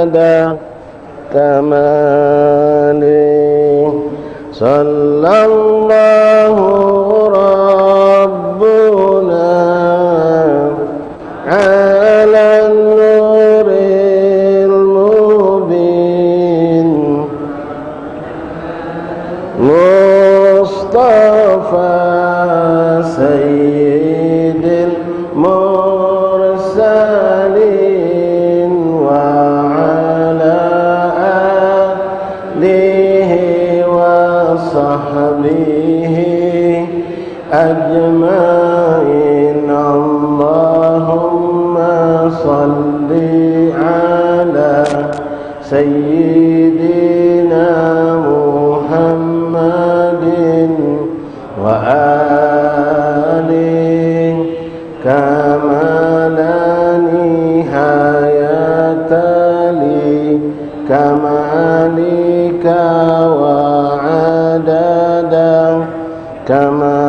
مدى كماله صلى الله ربنا على النور المبين مصطفى سيد المرسلين وعلى آله وصحبه أجمعين اللهم صل على سيدنا محمد وآله كما لا نهاية لكمالك وعدد كماله.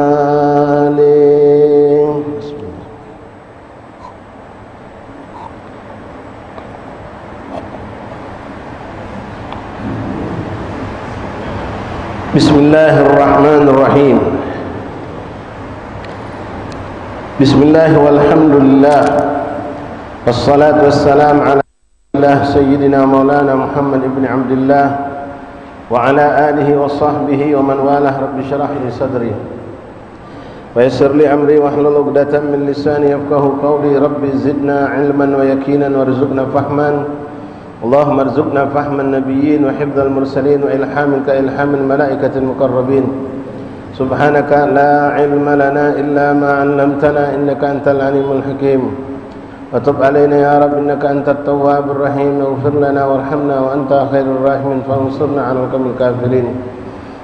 Bismillahirrahmanirrahim. Bismillah walhamdulillah wassalatu wassalamu ala sayyidina maulana Muhammad ibn Abdullah wa ala alihi wa sahbihi wa man walah. Rabbi syrah li sadri wa yassir li amri wahlul 'uqdatam min lisani yafqahu qawli. Rabbi zidna ilman wa yaqinan warzuqna fahman. Allahumma arzuqna fahman nabiyyin wa hifdzal mursalin wa ilhamin ka ilhamil malaikatil muqarrabin. Subhanaka la ilma lana illa ma 'allamtana innaka antal alimul hakim. Wa tub alaina ya rabb innaka antat tawwabur rahim. Ighfir lana warhamna wa anta khairur rahimin fansurna 'alal qawmil kafirin.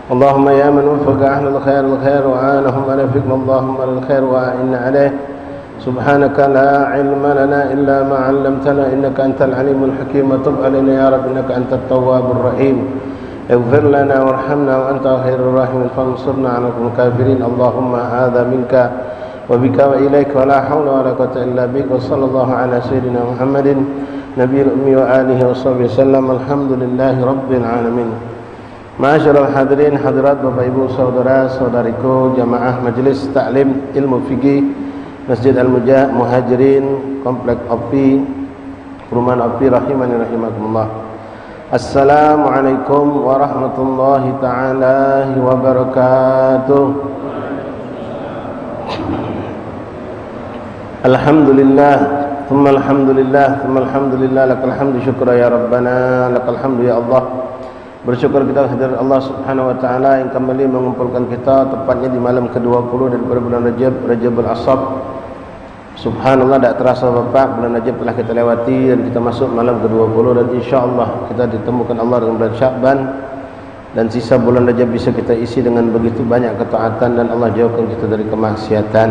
Allahumma ya man waffaqa ahlal khair wa aanahum ala fiqh. Allahumma lil khair wa inna alayhi. Subhanaka la ilma lana illa ma 'allamtana innaka antal alimul hakim. Wa tub alaina ya rabb innaka antat tawwabur rahim. Ighfir lana warhamna wa anta khairur rahimin fansurna 'alal qawmil kafirin. Allahumma hadza minka wa bika wa ilaika wa la haula wa la quwwata illa bik. Wa sallallahu ala sayyidina Muhammadin nabiyil ummi wa alihi wa sahbihi sallam. Alhamdulillahi rabbil alamin. Ma'asyiral hadirin hadirat, Bapak Ibu saudara saudariku jamaah majelis taklim ilmu fikih Masjid Al-Muhajirin Komplek OPI Perumahan OPI rahimani rahimakumullah. Assalamualaikum warahmatullahi ta'ala wabarakatuh. Alhamdulillah thumma alhamdulillah thumma alhamdulillah lakal hamdu syukra ya rabbana lakal hamdu ya Allah. Bersyukur kita kehadirat Allah Subhanahu wa taala yang kembali mengumpulkan kita tepatnya di malam ke-20 daripada bulan Rajabul Ashab. Subhanallah, tak terasa Bapak, bulan Rajab telah kita lewati dan kita masuk malam ke-20 dan insyaallah kita ditemukan Allah dengan bulan Sya'ban dan sisa bulan Rajab bisa kita isi dengan begitu banyak ketaatan dan Allah jauhkan kita dari kemaksiatan.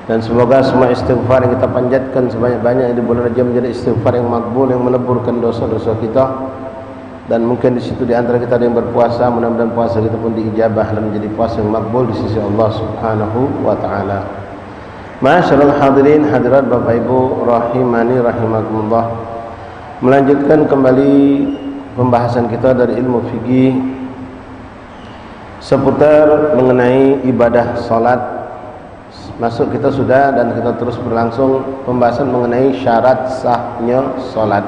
Dan semoga semua istighfar yang kita panjatkan sebanyak-banyak di bulan Rajab menjadi istighfar yang makbul, yang meleburkan dosa-dosa kita. Dan mungkin di situ di antara kita ada yang berpuasa, mudah-mudahan puasa kita pun diijabah dan menjadi puasa yang makbul di sisi Allah Subhanahu wa taala. Ma'asyiral hadirin hadirat Bapak Ibu rahimani rahimakumullah. Melanjutkan kembali pembahasan kita dari ilmu fikih seputar mengenai ibadah salat. Masuk kita sudah dan kita terus berlangsung pembahasan mengenai syarat sahnya salat.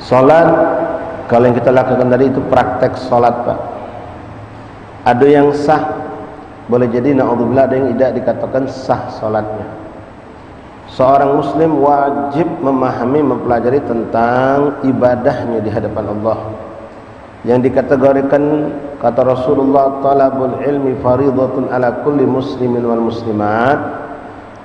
Salat kalau yang kita lakukan tadi itu praktek salat, Pak. Ada yang sah, boleh jadi naudzubillah ada yang tidak dikatakan sah salatnya. Seorang muslim wajib memahami, mempelajari tentang ibadahnya di hadapan Allah. Yang dikategorikan kata Rasulullah, talabul ilmi faridatun ala kulli muslimin wal muslimat.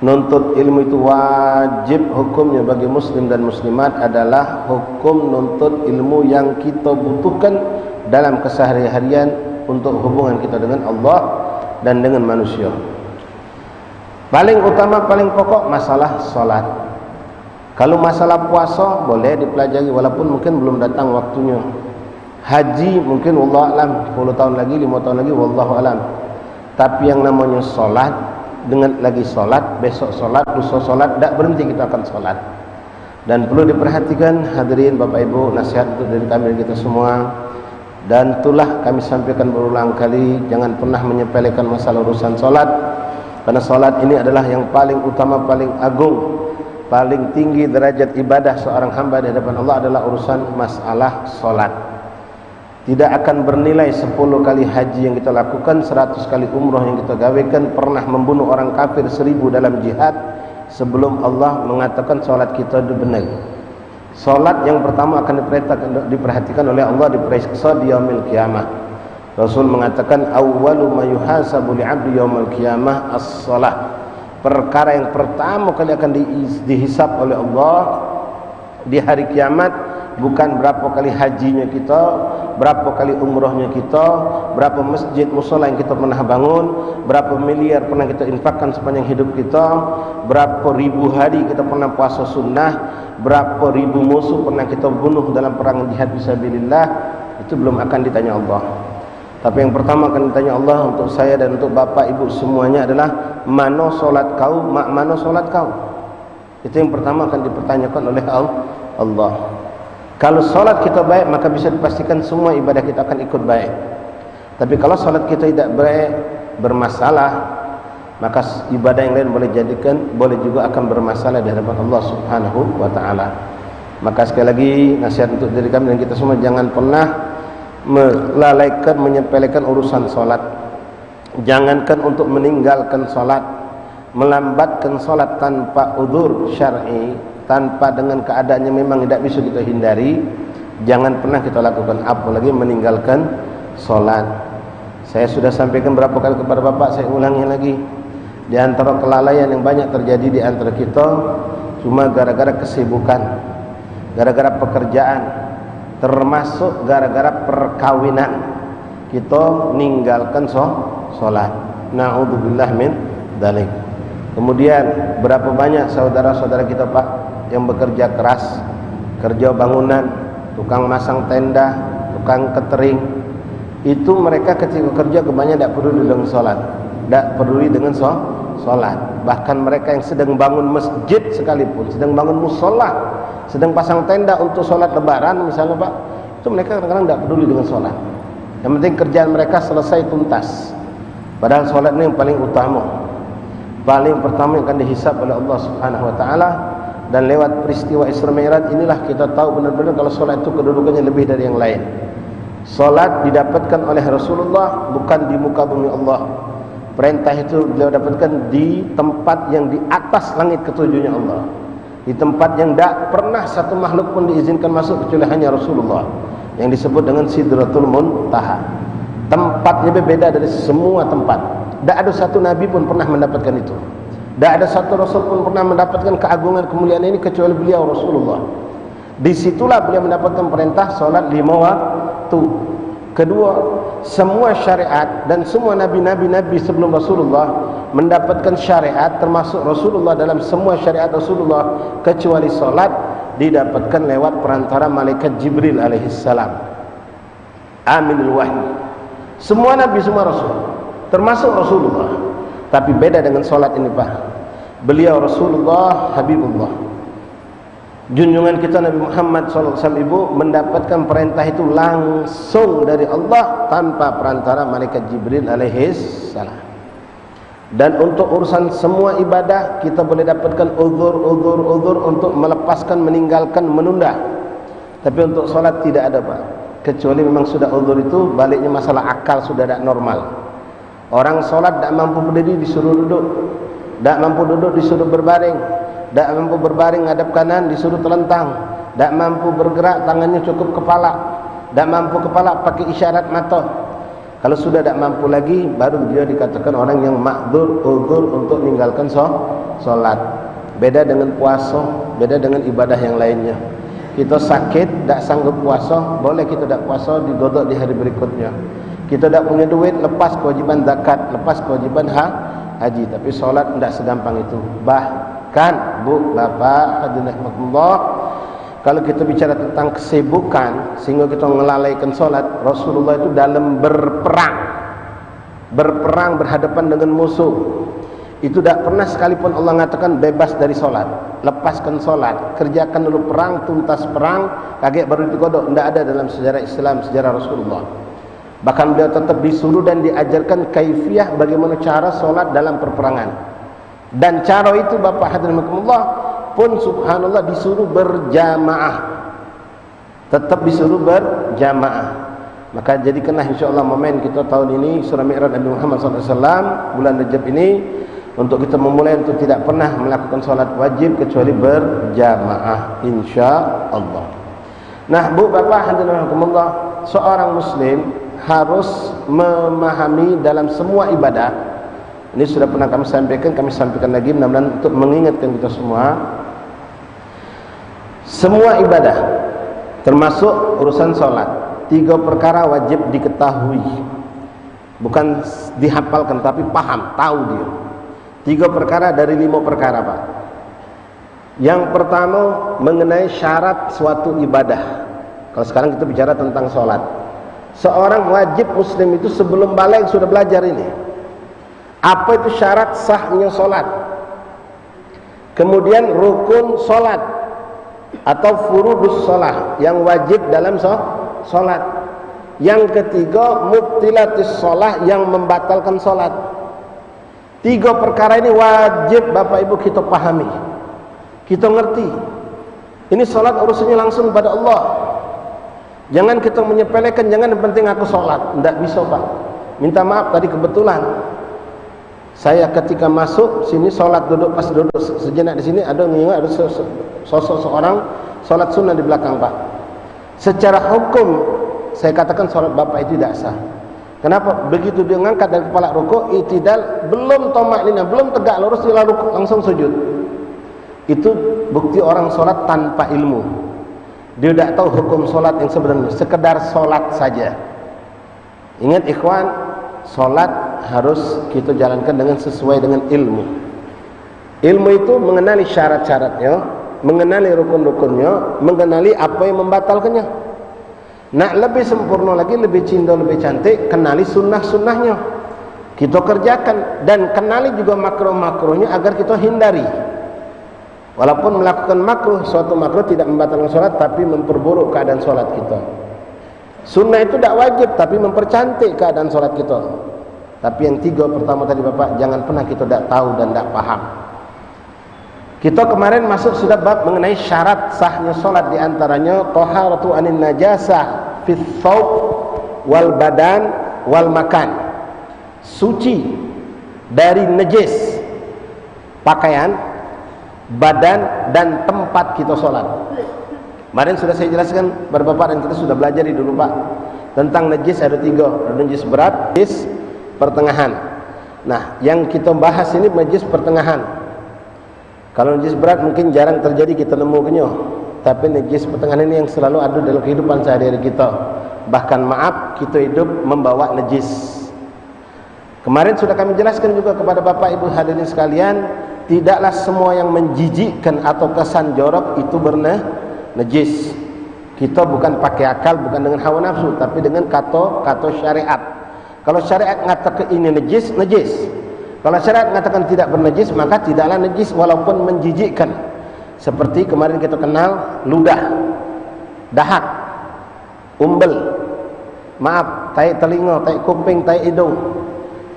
Nuntut ilmu itu wajib hukumnya bagi muslim dan muslimat adalah hukum nuntut ilmu yang kita butuhkan dalam keseharian untuk hubungan kita dengan Allah dan dengan manusia. Paling utama, paling pokok masalah salat. Kalau masalah puasa boleh dipelajari walaupun mungkin belum datang waktunya. Haji mungkin wallahu alam 10 tahun lagi, 5 tahun lagi wallahu alam. Tapi yang namanya salat, dengan lagi solat, besok solat, lusa solat, tidak berhenti kita akan solat. Dan perlu diperhatikan hadirin Bapak Ibu, nasihat untuk diri kami dan kita semua. Dan itulah kami sampaikan berulang kali, jangan pernah menyepelekan masalah urusan solat, karena solat ini adalah yang paling utama, paling agung, paling tinggi derajat ibadah seorang hamba di hadapan Allah adalah urusan masalah solat. Tidak akan bernilai 10 kali haji yang kita lakukan, 100 kali umrah yang kita gawekan, pernah membunuh orang kafir 1000 dalam jihad, sebelum Allah mengatakan solat kita itu benar. Solat yang pertama akan diperhatikan oleh Allah, diperiksa di yaumil qiyamah. Rasul mengatakan awwalu ma yuhasabu li'abdi yaumil qiyamah as-shalah. Perkara yang pertama kali akan dihisab oleh Allah di hari kiamat bukan berapa kali hajinya kita, berapa kali umrahnya kita, berapa masjid mushola yang kita pernah bangun, berapa miliar pernah kita infakkan sepanjang hidup kita, berapa ribu hari kita pernah puasa sunnah, berapa ribu musuh pernah kita bunuh dalam perang jihad fisabilillah. Itu belum akan ditanya Allah. Tapi yang pertama akan ditanya Allah untuk saya dan untuk bapak ibu semuanya adalah mana solat kau, mana solat kau. Itu yang pertama akan dipertanyakan oleh Allah. Kalau solat kita baik, maka bisa dipastikan semua ibadah kita akan ikut baik. Tapi kalau solat kita tidak baik, bermasalah, maka ibadah yang lain boleh juga akan bermasalah di hadapan Allah Subhanahu wa taala. Maka sekali lagi nasihat untuk diri kami dan kita semua, jangan pernah melalaikan, menyepelekan urusan solat. Jangankan untuk meninggalkan solat, melambatkan solat tanpa udzur syar'i, tanpa dengan keadaannya memang tidak bisa kita hindari, jangan pernah kita lakukan, apalagi meninggalkan solat. Saya sudah sampaikan berapa kali kepada bapak, saya ulangi lagi. Di antara kelalaian yang banyak terjadi di antara kita cuma gara-gara kesibukan, gara-gara pekerjaan, termasuk gara-gara perkawinan, kita ninggalkan solat. Na'udzubillah min dzalik. Kemudian berapa banyak saudara-saudara kita Pak yang bekerja keras, kerja bangunan, tukang masang tenda, tukang catering, itu mereka ketika kerja kebanyakan tidak peduli dengan solat, tidak peduli dengan solat. Bahkan mereka yang sedang bangun masjid sekalipun, sedang bangun musola, sedang pasang tenda untuk solat lebaran misalnya Pak, itu mereka kadang-kadang tidak peduli dengan solat. Yang penting kerjaan mereka selesai tuntas. Padahal solat ini yang paling utama, paling pertama yang akan dihisab oleh Allah Subhanahu wa taala. Dan lewat peristiwa Isra Mi'raj inilah kita tahu benar-benar kalau solat itu kedudukannya lebih dari yang lain. Solat didapatkan oleh Rasulullah bukan di muka bumi Allah. Perintah itu beliau dapatkan di tempat yang di atas langit ketujuhnya Allah, di tempat yang tidak pernah satu makhluk pun diizinkan masuk kecuali hanya Rasulullah, yang disebut dengan Sidratul Muntaha. Tempatnya berbeda dari semua tempat. Tidak ada satu nabi pun pernah mendapatkan itu. Tidak ada satu rasul pun pernah mendapatkan keagungan kemuliaan ini kecuali beliau Rasulullah. Disitulah beliau mendapatkan perintah solat 5 waktu. Kedua, semua syariat dan semua nabi-nabi sebelum Rasulullah mendapatkan syariat, termasuk Rasulullah dalam semua syariat Rasulullah kecuali solat didapatkan lewat perantara malaikat Jibril alaihissalam, aminul wahyi. Semua nabi, semua rasul, termasuk Rasulullah. Tapi beda dengan solat ini Pak. Beliau Rasulullah Habibullah, junjungan kita Nabi Muhammad SAW, ibu mendapatkan perintah itu langsung dari Allah tanpa perantara malaikat Jibril alaihissalam. Dan untuk urusan semua ibadah kita boleh dapatkan uzur untuk melepaskan, meninggalkan, menunda. Tapi untuk solat tidak ada Pak, kecuali memang sudah uzur itu baliknya masalah akal sudah tidak normal. Orang solat tidak mampu berdiri disuruh duduk, tidak mampu duduk disuruh berbaring, tidak mampu berbaring ngadap kanan disuruh telentang, tidak mampu bergerak tangannya cukup kepala, tidak mampu kepala pakai isyarat mata. Kalau sudah tidak mampu lagi, baru dia dikatakan orang yang ma'dzur, uzur untuk meninggalkan solat. Beda dengan puasa, beda dengan ibadah yang lainnya. Kita sakit, tidak sanggup puasa, boleh kita tidak puasa, digodok di hari berikutnya. Kita tidak punya duit, lepas kewajiban zakat, lepas kewajiban haji. Tapi solat tidak segampang itu. Bahkan Bu, Bapak, hadirin rahimakumullah, kalau kita bicara tentang kesibukan sehingga kita melalaikan solat, Rasulullah itu dalam berperang berhadapan dengan musuh, Itu tidak pernah sekalipun Allah mengatakan bebas dari solat, lepaskan solat, kerjakan dulu perang, tuntas perang, kaget baru digodok. Tidak ada dalam sejarah Islam, sejarah Rasulullah. Bahkan beliau tetap disuruh dan diajarkan kaifiyah bagaimana cara solat dalam perperangan. Dan cara itu Bapak hadirin rahimakumullah pun subhanallah disuruh berjamaah, tetap disuruh berjamaah. Maka jadikanlah insyaAllah momen kita tahun ini surah Mi'raj Nabi Muhammad SAW bulan Rajab ini untuk kita memulai untuk tidak pernah melakukan solat wajib kecuali berjamaah insyaallah. Nah, Bu Bapak hadirin rahimakumullah, seorang muslim harus memahami dalam semua ibadah. Ini sudah pernah kami sampaikan lagi mudah-mudahan untuk mengingatkan kita semua ibadah termasuk urusan solat. 3 perkara wajib diketahui, bukan dihafalkan tapi paham, tahu dia. 3 perkara dari 5 perkara, Pak. Yang pertama mengenai syarat suatu ibadah. Kalau sekarang kita bicara tentang sholat, seorang wajib muslim itu sebelum balik sudah belajar ini. Apa itu syarat sahnya sholat? Kemudian rukun sholat atau furudus sholat yang wajib dalam sholat. Yang ketiga mubtilatis sholat yang membatalkan sholat. 3 perkara ini wajib Bapak Ibu kita pahami, kita ngerti. Ini sholat urusannya langsung pada Allah. Jangan kita menyepelekan, jangan yang penting aku sholat. Tidak bisa, Pak. Minta maaf tadi kebetulan saya ketika masuk sini sholat, pas duduk sejenak di sini ada sosok seorang sholat sunnah di belakang, Pak. Secara hukum saya katakan sholat Bapak itu tidak sah. Kenapa? Begitu dia ngangkat dari kepala rukuk, i'tidal, belum tamakninah, belum tegak lurus, dia rukuk langsung sujud. Itu bukti orang sholat tanpa ilmu. Dia tidak tahu hukum sholat yang sebenarnya, sekedar sholat saja. Ingat ikhwan, sholat harus kita jalankan dengan sesuai dengan ilmu. Ilmu itu mengenali syarat-syaratnya, mengenali rukun-rukunnya, mengenali apa yang membatalkannya. Nak lebih sempurna lagi, lebih cinta, lebih cantik, kenali sunnah-sunnahnya, kita kerjakan. Dan kenali juga makruh-makruhnya agar kita hindari. Walaupun melakukan makruh, suatu makruh tidak membatalkan sholat, tapi memperburuk keadaan sholat kita. Sunnah itu tidak wajib, tapi mempercantik keadaan sholat kita. Tapi yang 3 pertama tadi Bapak, jangan pernah kita tidak tahu dan tidak paham. Kita kemarin masuk sudah bab mengenai syarat sahnya sholat, diantaranya taharatu anin najasah fis thawb wal badan wal makan, suci dari najis pakaian, badan dan tempat kita sholat. Kemarin sudah saya jelaskan kepada Bapak dan kita sudah belajar dulu, Pak, tentang najis ada 3, ada najis berat, najis pertengahan. Nah, yang kita bahas ini najis pertengahan. Kalau najis berat mungkin jarang terjadi kita nemukannya, tapi najis pertengahan ini yang selalu ada dalam kehidupan sehari-hari kita. Bahkan maaf, kita hidup membawa najis. Kemarin sudah kami jelaskan juga kepada Bapak Ibu hadirin sekalian, tidaklah semua yang menjijikkan atau kesan jorok itu najis. Kita bukan pakai akal, bukan dengan hawa nafsu, tapi dengan kata syariat. Kalau syariat mengatakan ini najis, najis. Kalau syariat mengatakan tidak bernajis, maka tidaklah najis walaupun menjijikkan. Seperti kemarin kita kenal ludah, dahak, umbel, maaf, tai telinga, tai kuping, tai hidung,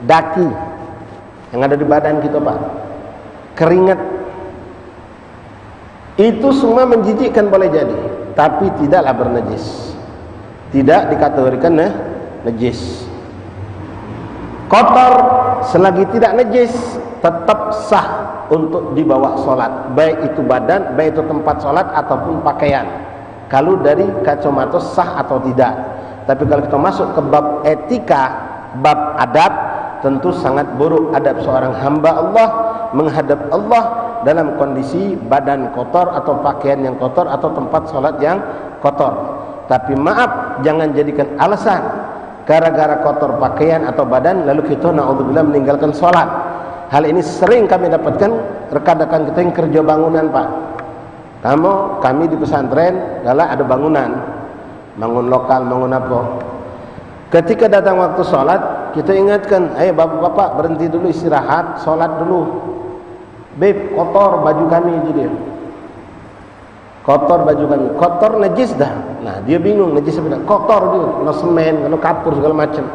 daki yang ada di badan kita, Pak, keringat. Itu semua menjijikkan boleh jadi, tapi tidaklah bernajis. Tidak dikategorikan najis. Kotor selagi tidak najis tetap sah untuk dibawa sholat, baik itu badan, baik itu tempat sholat ataupun pakaian. Kalau dari kacamata sah atau tidak. Tapi kalau kita masuk ke bab etika, bab adab, tentu sangat buruk adab seorang hamba Allah menghadap Allah dalam kondisi badan kotor atau pakaian yang kotor atau tempat sholat yang kotor. Tapi maaf, jangan jadikan alasan gara-gara kotor pakaian atau badan lalu kita na'udzubillah meninggalkan sholat. Hal ini sering kami dapatkan rekan-rekan kita yang kerja bangunan, Pak. Kami di pesantren adalah ada bangunan lokal, bangun apa. Ketika datang waktu sholat, kita ingatkan, ayo bapak-bapak berhenti dulu istirahat, sholat dulu. Beb, kotor baju kami, jadi kotor baju kami, kotor najis dah. Nah dia bingung najis apa? Kotor dia, kena semen, kena kapur segala macam.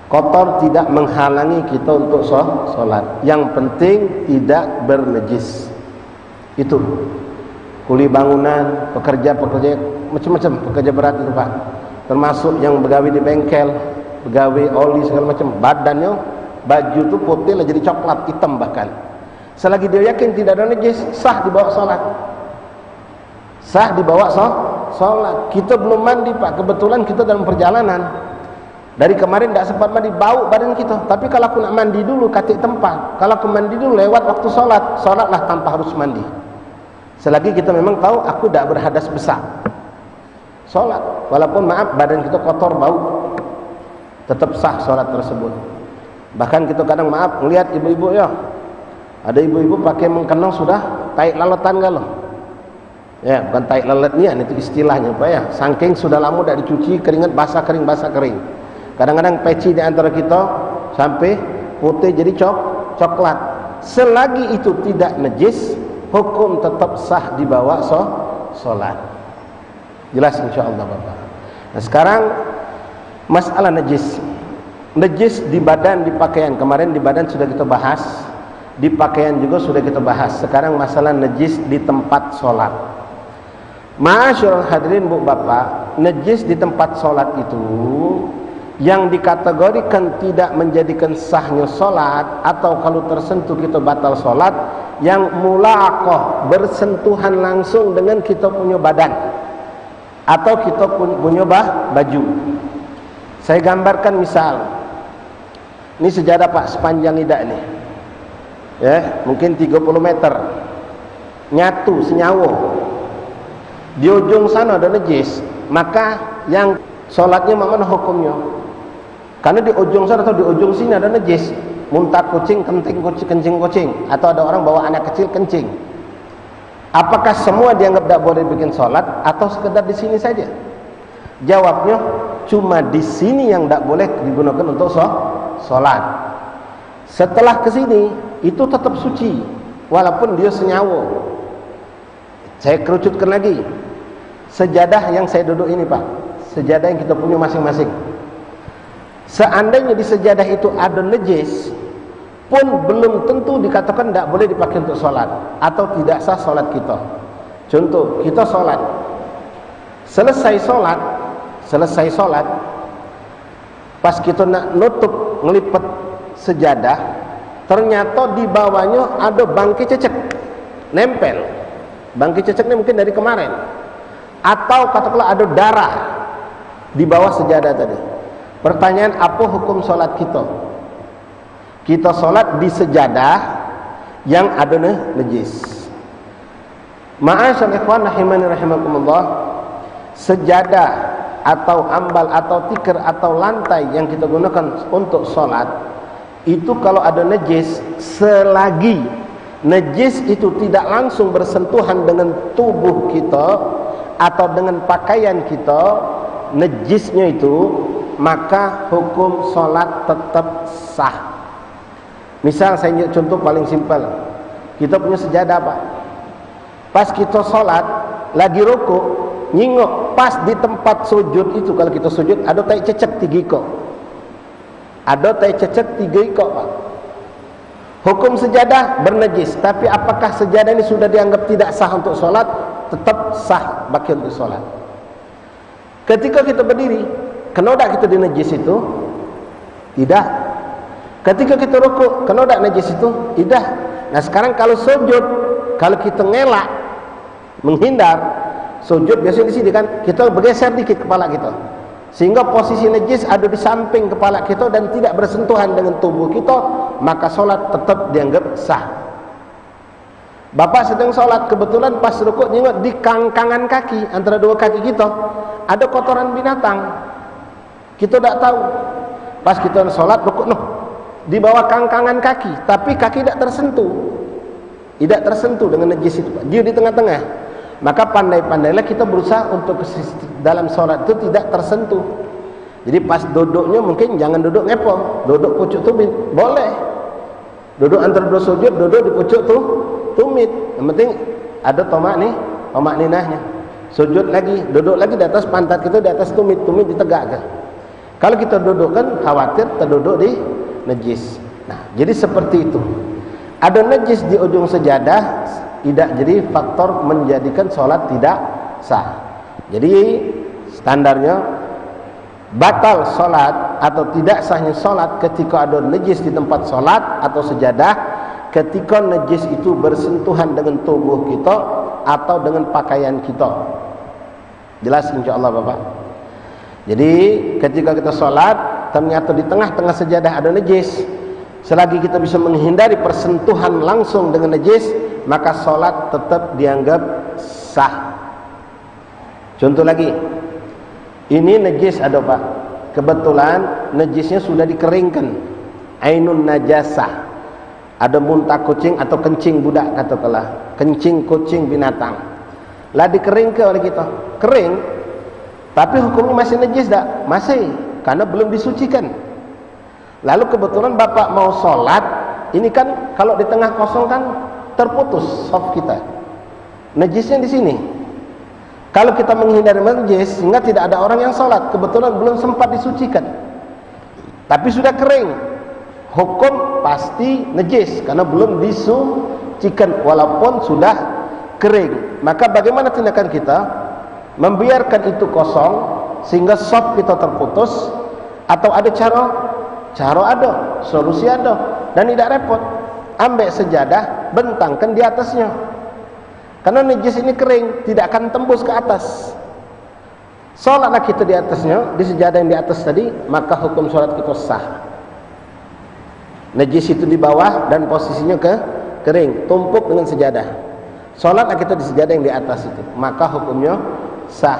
Kotor tidak menghalangi kita untuk sholat. Yang penting tidak bernajis. Itu kuli bangunan, pekerja-pekerja macam-macam, pekerja berat itu Pak. Termasuk yang begawi di bengkel, begawi oli segala macam, badannya baju itu putih lah jadi coklat hitam bahkan. Selagi dia yakin tidak ada najis, sah dibawa sholat. Sah dibawa sholat. Kita belum mandi Pak, kebetulan kita dalam perjalanan. Dari kemarin tidak sempat mandi, bau badan kita. Tapi kalau aku nak mandi dulu, katik tempat. Kalau aku mandi dulu lewat waktu sholat, sholatlah tanpa harus mandi. Selagi kita memang tahu aku tidak berhadas besar, sholat. Walaupun maaf badan kita kotor bau, tetap sah sholat tersebut. Bahkan kita kadang maaf melihat ibu-ibu ya, ada ibu-ibu pakai mengkenang sudah taik laletan galau. Ya, bukan taik lalatnya, itu istilahnya Pak ya. Saking sudah lama tidak dicuci, keringat basah kering, basah kering. Kadang-kadang peci di antara kita sampai putih jadi coklat. Selagi itu tidak najis, hukum tetap sah dibawa sholat. Jelas insyaAllah Bapak. Nah sekarang masalah najis. Najis di badan, di pakaian. Kemarin di badan sudah kita bahas, di pakaian juga sudah kita bahas. Sekarang masalah najis di tempat sholat. Ma'asyiral hadirin Bu Bapak, najis di tempat sholat itu yang dikategorikan tidak menjadikan sahnya sholat, atau kalau tersentuh kita batal sholat, yang mulaqah, bersentuhan langsung dengan kita punya badan atau kita punya baju. Saya gambarkan misal, ini sejadah Pak sepanjang lidah ini ya, mungkin 30 meter, nyatu senyawa. Di ujung sana ada najis, maka yang sholatnya mana hukumnya? Karena di ujung sana atau di ujung sini ada najis, muntah kucing, kencing kucing, atau ada orang bawa anak kecil kencing. Apakah semua dianggap tidak boleh bikin sholat, atau sekedar di sini saja? Jawabnya cuma di sini yang tidak boleh digunakan untuk sholat. Setelah ke sini itu tetap suci, walaupun dia senyawa. Saya kerucutkan lagi. Sejadah yang saya duduk ini Pak, sejadah yang kita punya masing-masing. Seandainya di sejadah itu ada najis, pun belum tentu dikatakan tidak boleh dipakai untuk sholat, atau tidak sah sholat kita. Contoh, kita sholat, selesai sholat, pas kita nak nutup ngelipet sejadah, ternyata di bawahnya ada bangkai cecek nempel. Bangkai cecek ini mungkin dari kemarin, atau katakanlah ada darah di bawah sejadah tadi. Pertanyaan, apa hukum sholat kita? Kita sholat di sejadah yang ada najis. Ma'asyal ikhwan rahimani rahimakumullah, sejadah atau ambal atau tikar atau lantai yang kita gunakan untuk sholat, itu kalau ada najis, selagi najis itu tidak langsung bersentuhan dengan tubuh kita atau dengan pakaian kita, najisnya itu, maka hukum sholat tetap sah. Misal saya contoh paling simpel, kita punya sejadah Pak, pas kita sholat lagi rukuk, nyingok pas di tempat sujud itu, kalau kita sujud ada tai cecek 3 ekor, ada tai cecek 3 ekor Pak. Hukum sejadah bernajis, tapi apakah sejadah ini sudah dianggap tidak sah untuk sholat? Tetap sah bagi untuk sholat. Ketika kita berdiri, kena tak kita di najis itu? Tidak. Ketika kita rukuk, kena tak najis itu? Tidak. Nah sekarang kalau sujud, kalau kita ngelak, menghindar, sujud biasanya di sini kan, kita bergeser dikit kepala kita, sehingga posisi najis ada di samping kepala kita dan tidak bersentuhan dengan tubuh kita, maka sholat tetap dianggap sah. Bapak sedang sholat, kebetulan pas rukuk nyengok di kangkangan kaki, antara dua kaki kita ada kotoran binatang, kita tidak tahu. Pas kita sholat rukuk, di bawah kangkangan kaki, tapi kaki tidak tersentuh dengan najis itu, dia di tengah-tengah. Maka pandai-pandailah kita berusaha untuk dalam sholat itu tidak tersentuh. Jadi pas duduknya mungkin jangan duduk ngepong, duduk pucuk tumit, boleh. Duduk antara dua sujud, duduk di pucuk tumit. Yang penting ada tomak ninahnya. Sujud lagi, duduk lagi di atas pantat kita, di atas tumit ditegakkan. Kalau kita duduk kan khawatir terduduk di najis. Nah, jadi seperti itu. Ada najis di ujung sejadah, tidak jadi faktor menjadikan sholat tidak sah. Jadi standarnya batal sholat atau tidak sahnya sholat ketika ada najis di tempat sholat atau sejadah, ketika najis itu bersentuhan dengan tubuh kita atau dengan pakaian kita. Jelas insyaAllah Bapak. Jadi ketika kita sholat ternyata di tengah-tengah sejadah ada najis, selagi kita bisa menghindari persentuhan langsung dengan najis, maka sholat tetap dianggap sah. Contoh lagi, ini najis ada Pak, kebetulan najisnya sudah dikeringkan, ainun najasah, ada muntah kucing atau kencing budak katakanlah, kencing kucing binatang, lah dikeringkan oleh kita, kering, tapi hukumnya masih najis tak? Masih, karena belum disucikan. Lalu kebetulan Bapak mau sholat, ini kan kalau di tengah kosong kan terputus shaf kita, najisnya di sini. Kalau kita menghindari najis sehingga tidak ada orang yang sholat, kebetulan belum sempat disucikan, tapi sudah kering, hukum pasti najis karena belum disucikan walaupun sudah kering. Maka bagaimana tindakan kita? Membiarkan itu kosong sehingga shaf kita terputus, atau ada cara ada, solusi ada, dan tidak repot. Ambil sejadah, bentangkan di atasnya. Karena najis ini kering, tidak akan tembus ke atas. Sholatlah kita di atasnya, di sejadah yang di atas tadi, maka hukum sholat kita sah. Najis itu di bawah dan posisinya kering, tumpuk dengan sejadah. Sholatlah kita di sejadah yang di atas itu, maka hukumnya sah.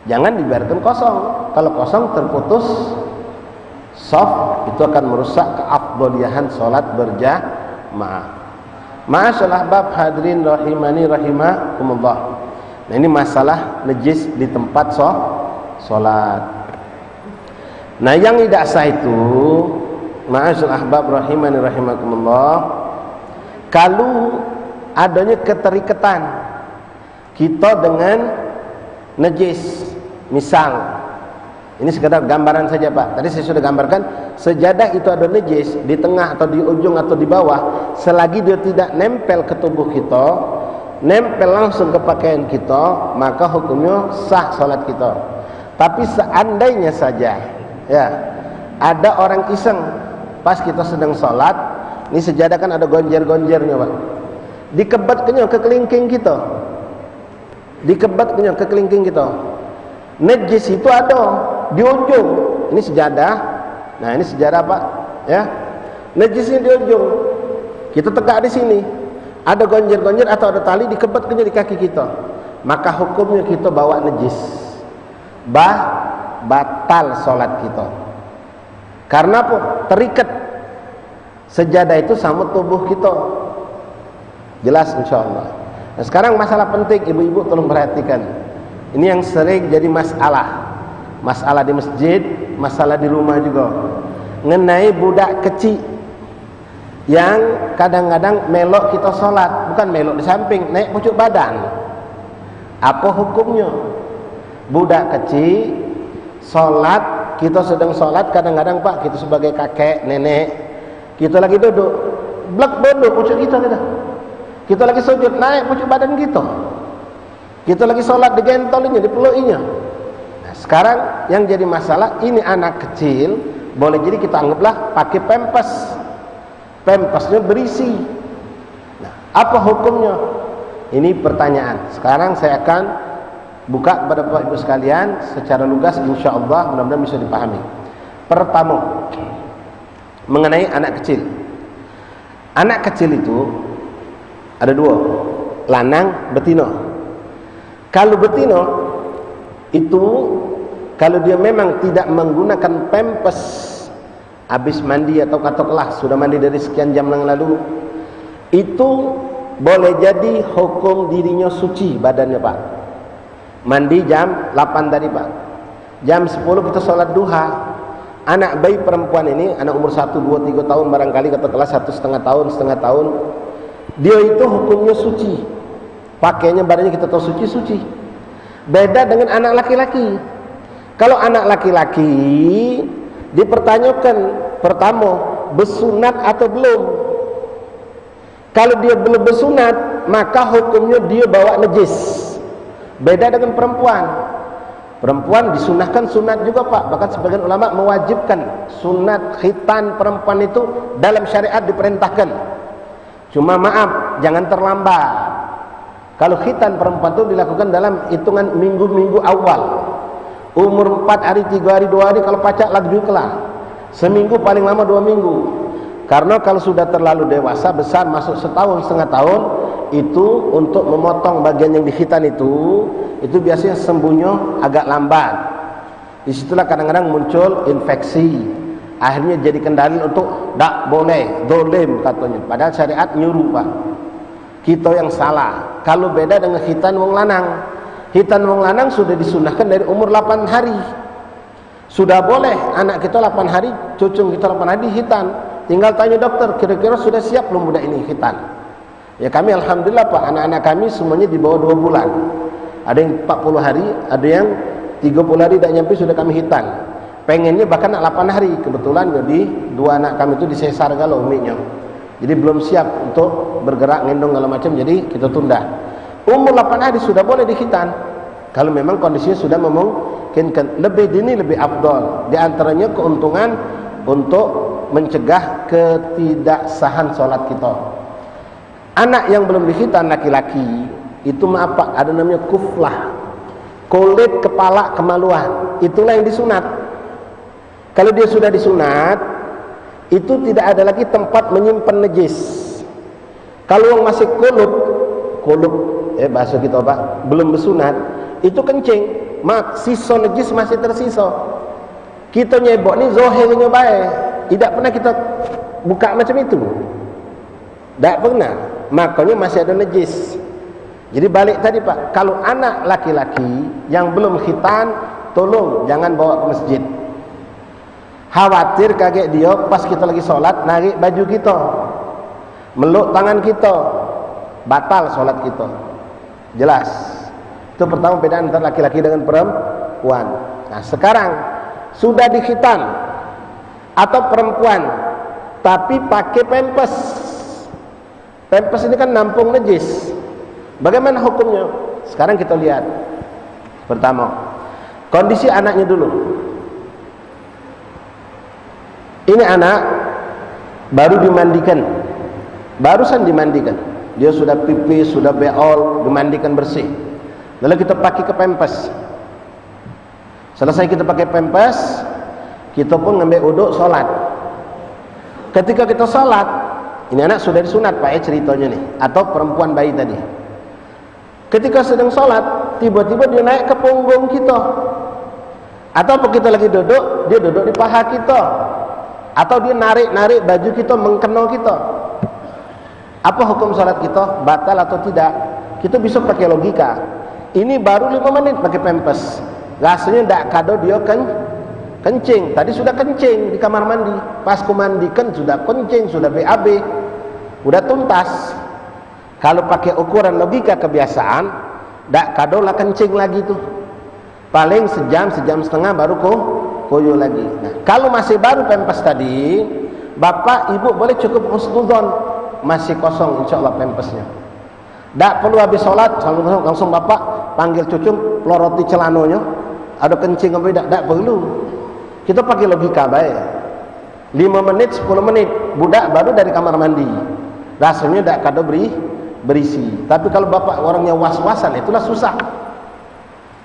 Jangan dibiarkan kosong. Kalau kosong terputus shaf, itu akan merusak keafdoliyahan sholat berjamaah. Ma'asyiral ahbab hadirin rahimani rahimakumullah. Nah, ini masalah najis di tempat sholat. Nah, yang tidak sah itu, ma'asyiral ahbab rahimani rahimakumullah, kalau adanya keterikatan kita dengan najis. Misal, ini sekedar gambaran saja Pak. Tadi saya sudah gambarkan, sejadah itu ada najis di tengah atau di ujung atau di bawah, selagi dia tidak nempel ke tubuh kita, nempel langsung ke pakaian kita, maka hukumnya sah salat kita. Tapi seandainya saja ya, ada orang iseng pas kita sedang salat, ini sejadah kan ada gonjer-gonjernya Pak, dikebatkannya ke kelingking kita, dikebatkannya ke kelingking kita, najis itu ada di ujung, ini sejadah. Nah, ini sejadah Pak, ya. Najisnya di ujung. Kita tegak di sini. Ada gonjer-gonjer atau ada tali dikebetkannya di kaki kita. Maka hukumnya kita bawa najis. Batal salat kita. Karena apa? Terikat. Sejadah itu sama tubuh kita. Jelas insyaallah. Nah, sekarang masalah penting, ibu-ibu tolong perhatikan. Ini yang sering jadi masalah. Masalah di masjid, masalah di rumah juga. Mengenai budak kecil yang kadang-kadang melok kita sholat, bukan melok di samping, naik pucuk badan. Apa hukumnya? Budak kecil sholat, kita sedang sholat, kadang-kadang Pak, kita sebagai kakek, nenek, kita lagi duduk, blek duduk pucuk kita. Kita lagi sujud, naik pucuk badan kita. Kita lagi sholat, digentolinya, dipelukinya. Sekarang yang jadi masalah, ini anak kecil, boleh jadi kita anggaplah pakai pempes, pempesnya berisi. Nah, apa hukumnya? Ini pertanyaan. Sekarang saya akan buka kepada Bapak Ibu sekalian secara lugas, insya Allah mudah-mudahan bisa dipahami. Pertama, mengenai anak kecil. Anak kecil itu ada dua, lanang, betina. Kalau betina itu, kalau dia memang tidak menggunakan pempes habis mandi atau katakanlah sudah mandi dari sekian jam yang lalu, itu boleh jadi hukum dirinya suci badannya Pak. Mandi jam 8 tadi Pak, Jam 10 kita sholat duha. Anak bayi perempuan ini, anak umur 1, 2, 3 tahun barangkali, katakanlah 1,5 tahun, dia itu hukumnya suci. Pakainya badannya kita tahu suci. Beda dengan anak laki-laki. Kalau anak laki-laki dipertanyakan pertama, bersunat atau belum. Kalau dia belum bersunat, maka hukumnya dia bawa najis. Beda dengan perempuan. Perempuan disunahkan sunat juga Pak. Bahkan sebagian ulama mewajibkan sunat khitan perempuan itu dalam syariat diperintahkan. Cuma maaf, jangan terlambat. Kalau khitan perempuan itu dilakukan dalam hitungan minggu-minggu awal. Umur 4 hari, 3 hari, 2 hari, kalau pacak lagi kelah. Seminggu paling lama 2 minggu. Karena kalau sudah terlalu dewasa, besar, masuk 1,5 tahun, itu untuk memotong bagian yang dikhitan itu biasanya sembuhnya agak lambat. Disitulah kadang-kadang muncul infeksi. Akhirnya jadi kendali untuk tak boleh, dolim katanya. Padahal syariat nyuruh Pak. Kita yang salah. Kalau beda dengan khitan wong lanang. Khitan wong lanang sudah disunahkan dari umur 8 hari. Sudah boleh anak kita 8 hari, cucung kita 8 hari khitan. Tinggal tanya dokter, kira-kira sudah siap belum budak ini khitan? Ya kami alhamdulillah Pak, anak-anak kami semuanya di bawah 2 bulan. Ada yang 40 hari, ada yang 30 hari tak nyampe sudah kami khitan. Pengennya bahkan 8 hari. Kebetulan jadi 2 anak kami itu disesar galau umiknya. Jadi belum siap untuk bergerak, ngendong segala macam, jadi kita tunda. Umur 8 hari sudah boleh dikhitan. Kalau memang kondisinya sudah memungkinkan. Lebih dini lebih afdol. Di antaranya keuntungan untuk mencegah ketidaksahan sholat kita. Anak yang belum dikhitan laki-laki itu maaf Pak, ada namanya kuflah, kulit kepala kemaluan. Itulah yang disunat. Kalau dia sudah disunat, itu tidak ada lagi tempat menyimpan najis. Kalau yang masih kulub bahasa kita Pak, belum bersunat, itu kencing, sisa najis masih tersisa. Kita nyebok ni zahirnya baik, tidak pernah kita buka macam itu, tidak pernah. Makanya masih ada najis. Jadi balik tadi Pak, kalau anak laki-laki yang belum khitan, tolong jangan bawa ke masjid. Khawatir kaget dia pas kita lagi sholat narik baju kita, meluk tangan kita, batal sholat kita. Jelas. Itu pertama perbedaan antara laki-laki dengan perempuan. Nah sekarang sudah dikhitan atau perempuan tapi pakai pempes. Pempes ini kan nampung najis. Bagaimana hukumnya? Sekarang kita lihat. Pertama, kondisi anaknya dulu. Ini anak baru dimandikan. Barusan dimandikan. Dia sudah pipis, sudah beol, dimandikan bersih. Lalu kita pakai ke pempes. Selesai kita pakai pempes, kita pun ngambil uduk sholat. Ketika kita sholat, ini anak sudah disunat Pak ya ceritanya nih, atau perempuan bayi tadi. Ketika sedang sholat, tiba-tiba dia naik ke punggung kita. Atau kita lagi duduk, dia duduk di paha kita. Atau dia narik-narik baju kita, mengkenal kita. Apa hukum sholat kita? Batal atau tidak? Kita bisa pakai logika. Ini baru 5 menit pakai pempes. Rasanya tidak kado dia kencing. Tadi sudah kencing di kamar mandi. Pas ku mandikan sudah kencing, sudah BAB. Sudah tuntas. Kalau pakai ukuran logika kebiasaan, tidak kado lah kencing lagi tuh. Paling sejam setengah baru koyo lagi. Nah, kalau masih baru pempes tadi, bapak ibu boleh cukup husnuzon, masih kosong insya Allah pempesnya. Tak perlu habis sholat langsung bapak panggil cucung peloroti celanonya, ada kencing apa tidak perlu. Kita pakai logika baik. 5 menit 10 menit budak baru dari kamar mandi, rasanya tidak kado berisi. Tapi kalau bapak orangnya was-wasan, itulah susah.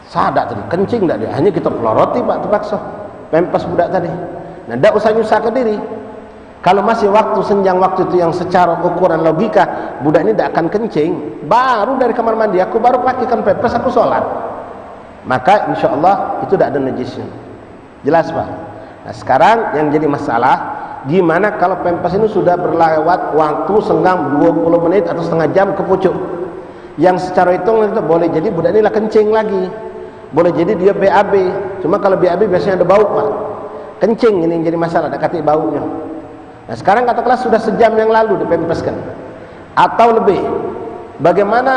Sadar tadi kencing tidak dia, hanya kita peloroti Pak terpaksa pempes budak tadi. Nah, tidak usah nyusahkan diri. Kalau masih waktu senjang waktu itu yang secara ukuran logika budak ini tidak akan kencing, baru dari kamar mandi aku baru pakaikan pempes aku sholat, maka insya Allah itu tidak ada najisnya. Jelas Pak. Nah sekarang yang jadi masalah, gimana kalau pempes ini sudah berlewat waktu senggang 20 menit atau setengah jam ke pucuk, yang secara hitung itu boleh jadi budak ini lah kencing lagi. Boleh jadi dia BAB. Cuma kalau BAB biasanya ada bau, Pak. Kencing ini yang jadi masalah, ada katik baunya. Nah sekarang katakanlah sudah sejam yang lalu dipempeskan atau lebih. Bagaimana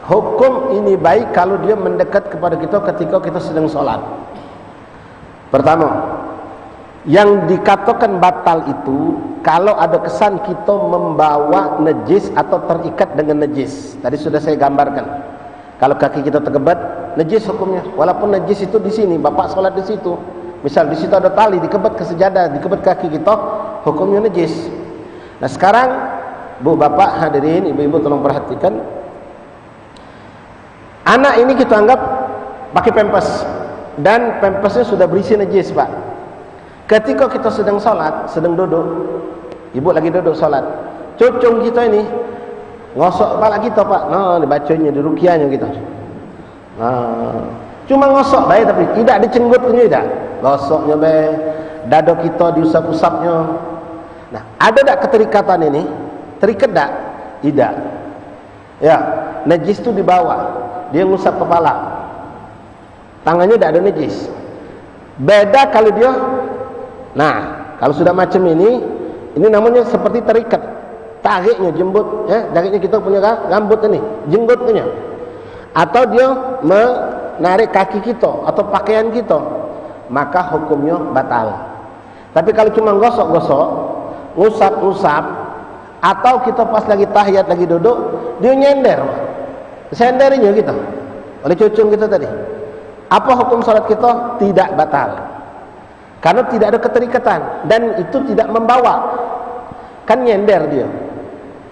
hukum ini baik kalau dia mendekat kepada kita ketika kita sedang sholat? Pertama, yang dikatakan batal itu kalau ada kesan kita membawa najis atau terikat dengan najis. Tadi sudah saya gambarkan. Kalau kaki kita terkebat, najis hukumnya. Walaupun najis itu di sini, bapak sholat di situ. Misal di situ ada tali dikebat ke sejadah, dikebat kaki kita, hukumnya najis. Nah sekarang, bu, bapak, hadirin, ibu-ibu tolong perhatikan. Anak ini kita anggap pakai pempes dan pempesnya sudah berisi najis, Pak. Ketika kita sedang sholat, sedang duduk, ibu lagi duduk sholat, cucung kita ini ngosok kepala kita, Pak. Nah, dibacanya, dirukiahnya kita. Nah, cuma ngosok baik tapi tidak dicenggutnya, tidak. Gosoknya baik, dada kita diusap-usapnya. Nah, ada tak keterikatan ini? Terikat tak? Tidak. Ya, najis itu di bawah. Dia ngusap kepala. Tangannya tidak ada najis. Beda kalau dia, nah, kalau sudah macam ini namanya seperti terikat. Tariknya jembut, ya, tariknya kita punya rambut ini, jenggotnya. Atau dia menarik kaki kita atau pakaian kita, maka hukumnya batal. Tapi kalau cuma gosok-gosok, ngusap-ngusap, atau kita pas lagi tahiyat lagi duduk, dia nyender, senderinya kita oleh cucung kita tadi. Apa hukum salat kita? Tidak batal, karena tidak ada keterikatan dan itu tidak membawa. Kan nyender dia,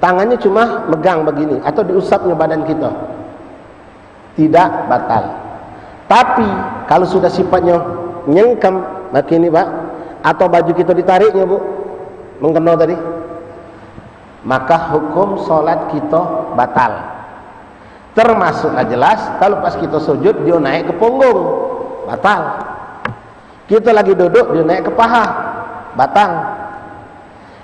tangannya cuma megang begini atau diusapnya badan kita, tidak batal. Tapi kalau sudah sifatnya nyengkem, begini, Pak, atau baju kita ditariknya, Bu, mengkena tadi, maka hukum solat kita batal. Termasuklah jelas kalau pas kita sujud dia naik ke punggung, batal. Kita lagi duduk dia naik ke paha, batal.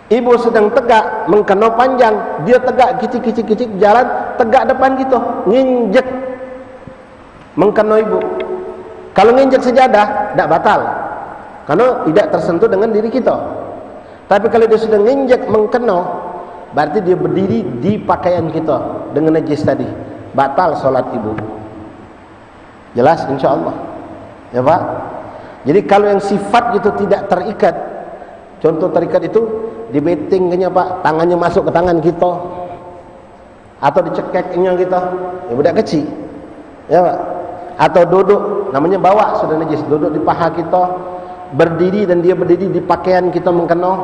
Ibu sedang tegak, mengkena panjang, dia tegak kicik-kicik jalan, tegak depan kita, nginjek, mengkena ibu. Kalau nginjek sejadah, tidak batal, karena tidak tersentuh dengan diri kita. Tapi kalau dia sudah nginjek mengkena, berarti dia berdiri di pakaian kita dengan najis tadi, batal solat ibu. Jelas insya Allah, ya Pak. Jadi kalau yang sifat itu tidak terikat, contoh terikat itu dibetingnya, Pak, tangannya masuk ke tangan kita atau dicekeknya kita, ya budak kecil, ya Pak. Atau duduk, namanya bawa sudah najis, duduk di paha kita, berdiri dan dia berdiri di pakaian kita mengkena,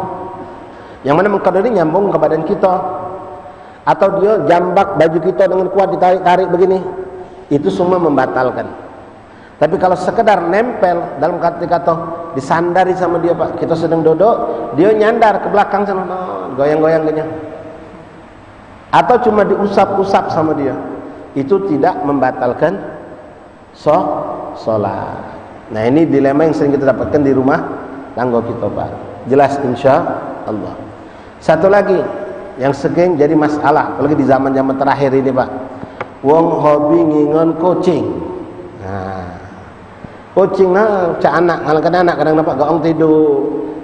yang mana mengkena ini nyambung ke badan kita, atau dia jambak baju kita dengan kuat ditarik-tarik begini, itu semua membatalkan. Tapi kalau sekedar nempel, dalam kata-kata disandari sama dia, Pak, kita sedang duduk, dia nyandar ke belakang sana, goyang-goyang gini, atau cuma diusap-usap sama dia, itu tidak membatalkan sholat. Nah ini dilema yang sering kita dapatkan di rumah tangga kita, Pak. Jelas insya Allah. Satu lagi yang sering jadi masalah, apalagi di zaman-zaman terakhir ini, Pak, wong hobi ngingon kucing. Nah, kucing cak anak, kadang-kadang anak kadang dapat gaong tidur,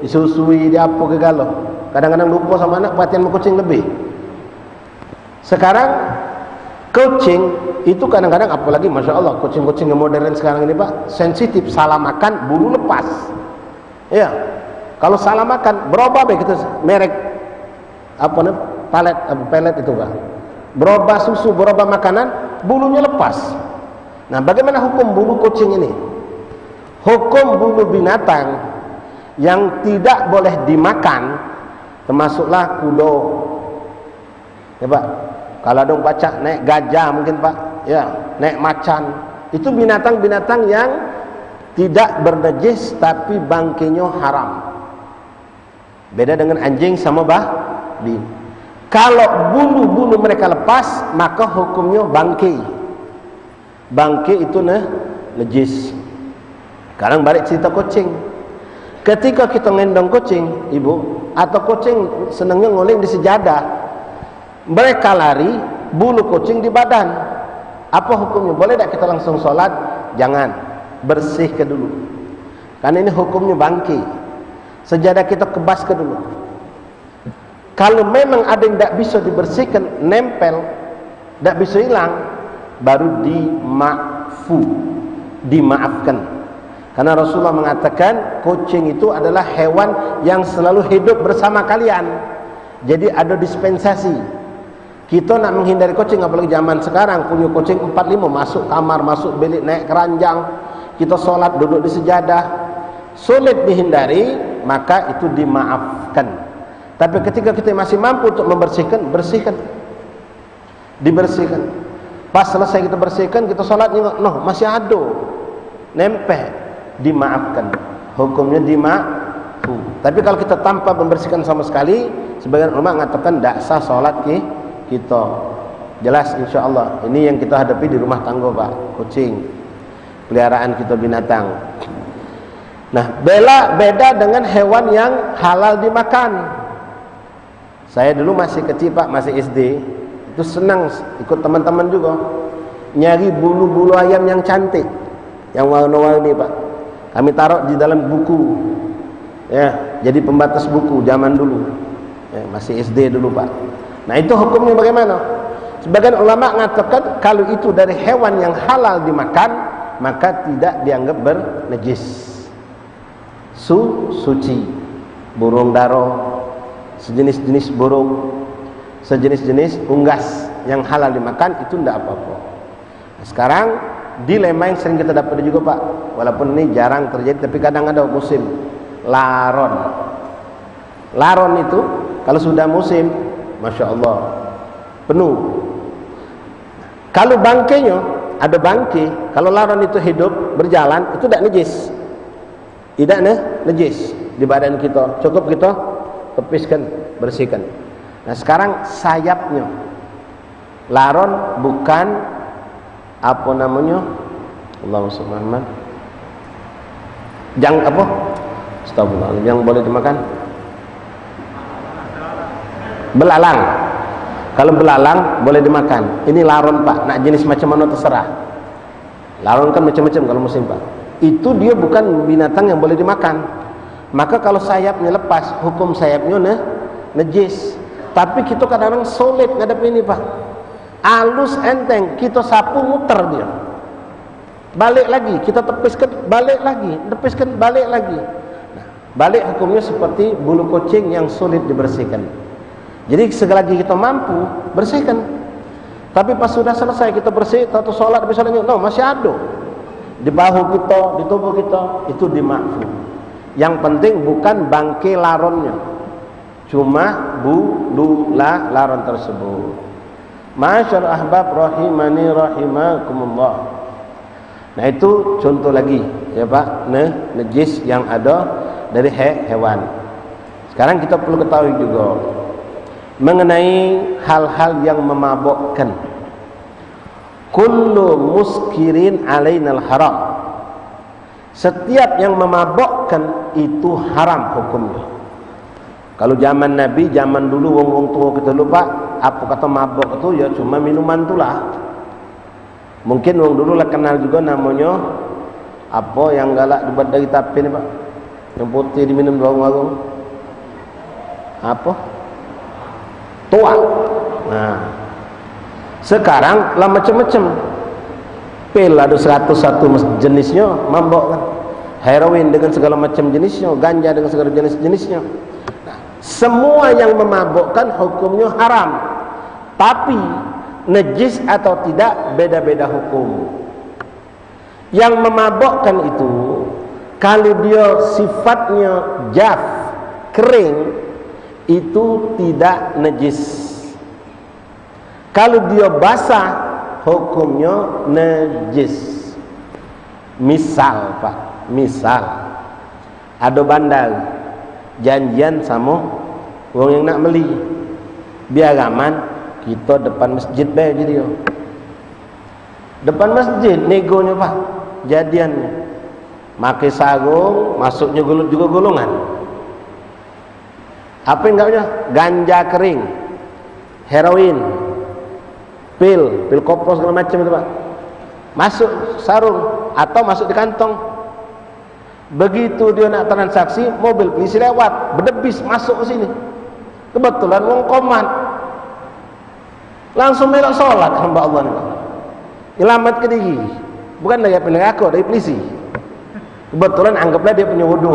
disusui, diapa ke galau. Kadang-kadang lupa sama anak, perhatian sama kucing lebih. Sekarang kucing itu kadang-kadang, apalagi Masya Allah, kucing-kucing yang modern sekarang ini, Pak, sensitif, salah makan bulu lepas. Ya, kalau salah makan berubah baik itu merek apa nih, pelet itu, Pak, berubah susu, berubah makanan, bulunya lepas. Nah bagaimana hukum bulu kucing ini? Hukum bulu binatang yang tidak boleh dimakan termasuklah kudo, ya Pak. Kalau dong baca naik gajah mungkin, Pak, ya, naik macan, itu binatang-binatang yang tidak bernajis tapi bangkainya haram. Beda dengan anjing sama babi. Kalau bulu-bulu mereka lepas, maka hukumnya bangkai. Bangkai itu najis. Sekarang balik cerita kucing. Ketika kita ngendong kucing, ibu, atau kucing senangnya nguling di sejadah, mereka lari, bulu kucing di badan. Apa hukumnya? Boleh tak kita langsung sholat? jangan, bersih ke dulu. Karena ini hukumnya bangkai. Sejadah kita kebas ke dulu. Kalau memang ada yang tidak bisa dibersihkan, nempel, tidak bisa hilang, baru dimaafkan. Karena Rasulullah mengatakan kucing itu adalah hewan yang selalu hidup bersama kalian. Jadi ada dispensasi. Kita nak menghindari kucing, apalagi zaman sekarang punya kucing 4-5, masuk kamar, masuk bilik, naik keranjang. Kita sholat duduk di sejadah, sulit dihindari, maka itu dimaafkan. Tapi ketika kita masih mampu untuk membersihkan, bersihkan, dibersihkan. Pas selesai kita bersihkan, kita sholat, noh masih ada, nempel, dimaafkan. Hukumnya dimaafkan. Tapi kalau kita tanpa membersihkan sama sekali, sebagian ulama mengatakan tidak sah sholat kita. Jelas insya Allah. Ini yang kita hadapi di rumah tangga, Pak. Kucing, peliharaan kita, binatang. Nah, beda dengan hewan yang halal dimakan. Saya dulu masih kecil, Pak, masih SD, itu senang ikut teman-teman juga nyari bulu-bulu ayam yang cantik, yang warna-warni, Pak. Kami taruh di dalam buku, ya, jadi pembatas buku zaman dulu, ya, masih SD dulu, Pak. Nah, itu hukumnya bagaimana? Sebagian ulama mengatakan kalau itu dari hewan yang halal dimakan, maka tidak dianggap bernajis. Suci, burung daro, sejenis-jenis burung, sejenis-jenis unggas yang halal dimakan, itu tidak apa-apa. Nah, sekarang dilema yang sering kita dapat juga, Pak, walaupun ini jarang terjadi, tapi kadang ada musim laron. Laron itu kalau sudah musim, Masya Allah, penuh. Kalau bangkainya, ada bangkai, kalau laron itu hidup, berjalan, itu tidak najis. Tidak najis di badan kita. Cukup kita tepiskan, bersihkan. Nah, sekarang sayapnya, laron bukan apa namanya, Allahumma shalli ala Muhammad, yang apa, astagfirullah, yang boleh dimakan, belalang. Kalau belalang boleh dimakan. Ini laron, Pak. Nak jenis macam mana terserah. Laron kan macam-macam kalau musim, Pak. Itu dia bukan binatang yang boleh dimakan. Maka kalau sayapnya lepas, hukum sayapnya najis. Tapi kita kadang-kadang sulit ngadep ini, Pak. Alus enteng, kita sapu muter dia. Balik lagi, kita tepiskan, balik lagi, tepiskan, balik lagi. Nah, balik hukumnya seperti bulu kucing yang sulit dibersihkan. Jadi selagi kita mampu, bersihkan. Tapi pas sudah selesai kita bersih, atau sholat misalnya, no, masih ada di bahu kita, di tubuh kita, itu dimaafkan. Yang penting bukan bangkai laronnya, cuma bulu laron tersebut. Masyaallah ahbab rahimani rahimakumullah. Nah, itu contoh lagi, ya Pak, najis yang ada dari hewan. Sekarang kita perlu ketahui juga mengenai hal-hal yang memabukkan. Kullu muskirin alainal haram. Setiap yang memabukkan itu haram hukumnya. Kalau zaman Nabi, zaman dulu wong-wong tua kita lupa apa kata mabuk itu, ya cuma minuman itulah. Mungkin wong dulu lah kenal juga namanya apa yang galak dibuat dari tapi ni, Pak, yang putih diminum warung-warung. Apa? Tua. Nah, sekarang lah macam-macam. Pil ada 101 jenisnya, mabuk kan. Heroin dengan segala macam jenisnya, ganja dengan segala jenis-jenisnya. Nah, semua yang memabukkan hukumnya haram. Tapi najis atau tidak beda-beda hukum. Yang memabukkan itu kalau dia sifatnya jaf, kering, itu tidak najis. Kalau dia basah, hukumnya najis. Misal, Pak, misal ada bandar janjian sama orang yang nak beli, biar aman, kita depan masjid bayar jadi yo. Depan masjid negonya, Pak, jadiannya. Makai sarung, masuknya juga golongan. Apa enggaknya? Ganja kering, heroin, pil kopros segala macam itu, Pak. masuk sarung atau masuk di kantong. Begitu dia nak transaksi, mobil polisi lewat, berdebis masuk ke sini. Kebetulan wong komat, langsung melok sholat hamba Allah ni. Selamat ke diri, bukan dari penegak dari polisi. Kebetulan anggaplah dia punya wudu.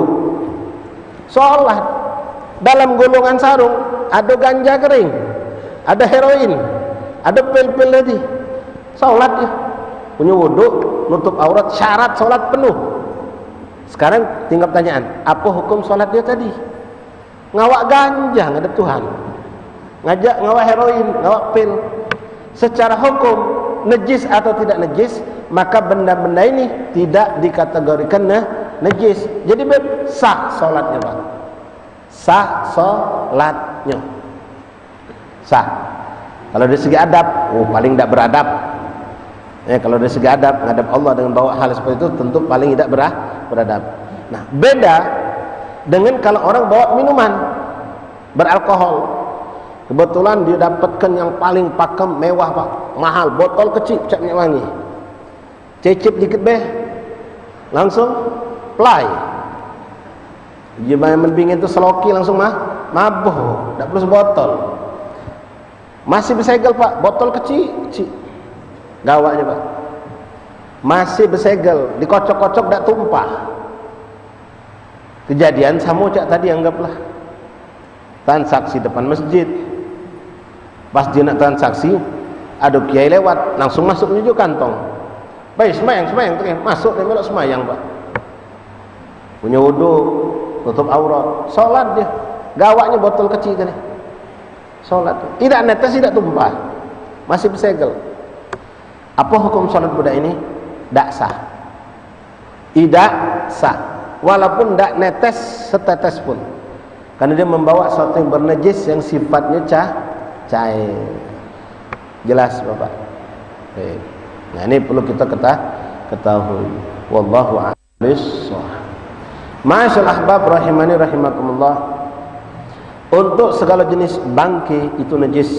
Sholat dalam golongan sarung ada ganja kering, ada heroin, ada pil-pil tadi. Sholat dia punya wudu, nutup aurat, syarat sholat penuh. Sekarang tinggal pertanyaan, apa hukum sholat dia tadi? Ngawak ganja ngadep Tuhan, ngajak ngawak heroin, ngawak pil. Secara hukum najis atau tidak najis, maka benda-benda ini tidak dikategorikan najis. Jadi sah sholatnya, Pak. Sah sholatnya, sah. Kalau dari segi adab, paling tidak beradab. Kalau dari segi adab, ngadap Allah dengan bawa hal seperti itu tentu paling tidak beradab. Nah, beda dengan kalau orang bawa minuman beralkohol. Kebetulan dia dapatkan yang paling pakem, mewah, Pak, mahal, botol kecil, capnya wangi. Cecip dikit langsung play. Dia menbingin itu seloki langsung mabuk, tidak perlu sebotol. Masih bersegel, Pak, botol kecil. Gawaknya, Pak, masih bersegel, dikocok-kocok tidak tumpah. Kejadian sama cak tadi, anggaplah transaksi depan masjid. Pas dia nak transaksi, ada kiai lewat, langsung masuk menuju kantong. Baik, semayang, masuk dia melok semayang, Pak. Punya wudu, tutup aurat, sholat dia. Gawaknya botol kecil tadi, sholat. Tidak netes, tidak tumpah, masih bersegel. Apa hukum sholat budak ini? Tak sah. Tidak sah, walaupun tak netes setetes pun, karena dia membawa sesuatu yang bernajis yang sifatnya cair. Jelas, Bapak? Nah, ini perlu kita ketahui. Wallahu a'lam bishawab. Ma'asyal ahbab rahimani rahimakumullah. Untuk segala jenis bangkai itu najis.